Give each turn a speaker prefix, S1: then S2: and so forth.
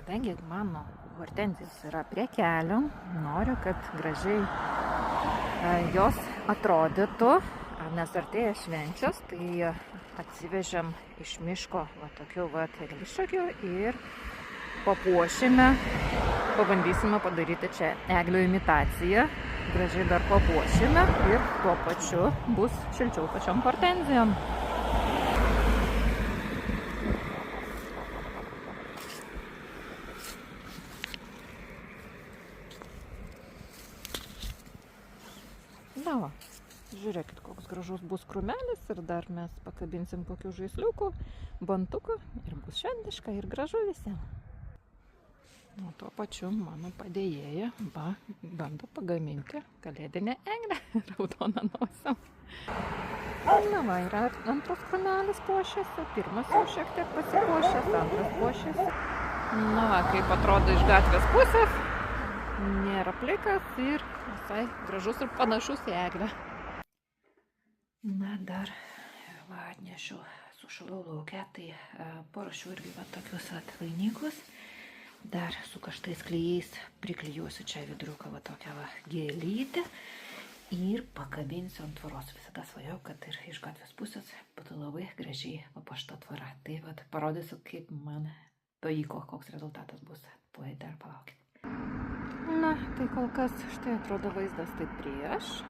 S1: kadangi mano hortenzijos yra prie kelio, noriu, kad gražiai jos atrodytų, nes artėja švenčios, tai atsivežėm iš miško va tokių va eglišakių ir papuošime, pabandysime padaryti čia eglių imitaciją, gražiai dar papuošime ir tuo pačiu bus šilčiau pačiom hortenzijom. Na va, žiūrėkit, koks gražus bus krūmelis ir dar mes pakabinsim kokių žaisliukų, bantukų ir bus šventiška ir gražu visiems. O tuo pačiu mano padėjėja bando pagaminti kalėdinę eglę raudoną nosiam. Na va, yra antras krūmelis puošiasi, pirmas jau šiek tiek pasipuošęs, antras puošiasi. Na va, kaip atrodo iš gatvės pusės. Nėra plikas ir visai gražus ir panašus į eglę. Na, dar atnešiau, sušalau lauke, tai parašiau irgi va tokius vainikus. Dar su karštais klijais priklijuosiu čia viduriuką va tokią va gėlytę ir pakabinsiu ant tvoros. Visada svajau, kad ir iš gatvės pusės būtų labai gražiai papuošta tvora. Tai va parodysiu, kaip man pavyko, koks rezultatas bus. Dar palaukit. Na, tai kol kas štai atrodo vaizdas taip prieš.